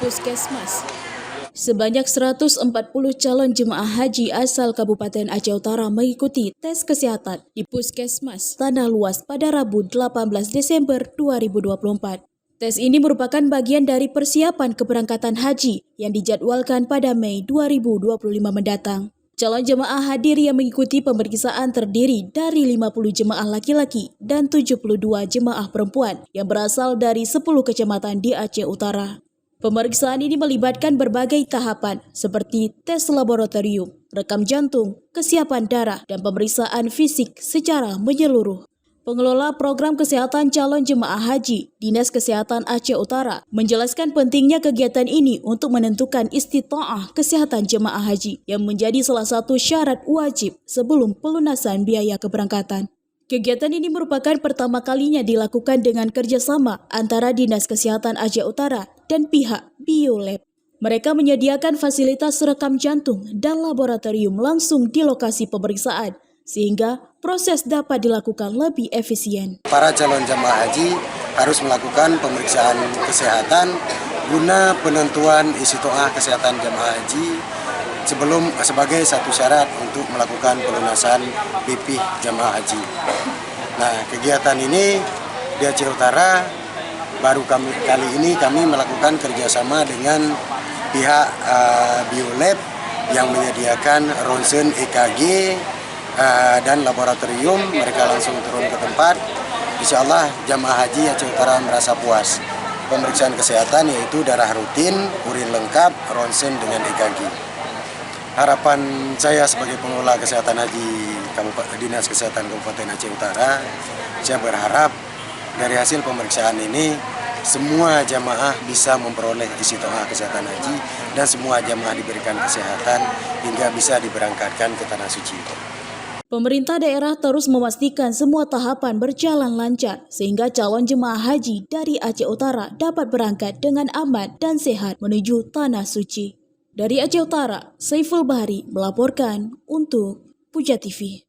Puskesmas. Sebanyak 140 calon jemaah haji asal Kabupaten Aceh Utara mengikuti tes kesehatan di Puskesmas Tanah Luas pada Rabu 18 Desember 2024. Tes ini merupakan bagian dari persiapan keberangkatan haji yang dijadwalkan pada Mei 2025 mendatang. Calon jemaah hadir yang mengikuti pemeriksaan terdiri dari 50 jemaah laki-laki dan 72 jemaah perempuan yang berasal dari 10 kecamatan di Aceh Utara. Pemeriksaan ini melibatkan berbagai tahapan seperti tes laboratorium, rekam jantung, kesiapan darah, dan pemeriksaan fisik secara menyeluruh. Pengelola program kesehatan calon jemaah haji, Dinas Kesehatan Aceh Utara, menjelaskan pentingnya kegiatan ini untuk menentukan istita'ah kesehatan jemaah haji yang menjadi salah satu syarat wajib sebelum pelunasan biaya keberangkatan. Kegiatan ini merupakan pertama kalinya dilakukan dengan kerjasama antara Dinas Kesehatan Aceh Utara dan pihak BioLab. Mereka menyediakan fasilitas rekam jantung dan laboratorium langsung di lokasi pemeriksaan, sehingga proses dapat dilakukan lebih efisien. Para calon jemaah haji harus melakukan pemeriksaan kesehatan guna penentuan istita'ah kesehatan jemaah haji sebagai satu syarat untuk melakukan pelunasan BP jemaah haji. Nah, kegiatan ini di Aceh Utara baru kali ini kami melakukan kerjasama dengan pihak BioLab yang menyediakan ronsen EKG dan laboratorium. Mereka langsung turun ke tempat. Insya Allah jamaah haji Aceh Utara merasa puas. Pemeriksaan kesehatan yaitu darah rutin, urin lengkap, ronsen dengan EKG. Harapan saya sebagai pengelola kesehatan haji Dinas Kesehatan Kabupaten Aceh Utara, saya berharap dari hasil pemeriksaan ini semua jamaah bisa memperoleh istita'ah kesehatan haji dan semua jamaah diberikan kesehatan hingga bisa diberangkatkan ke Tanah Suci. Pemerintah daerah terus memastikan semua tahapan berjalan lancar sehingga calon jemaah haji dari Aceh Utara dapat berangkat dengan aman dan sehat menuju Tanah Suci. Dari Aceh Utara, Saiful Bahri melaporkan untuk Puja TV.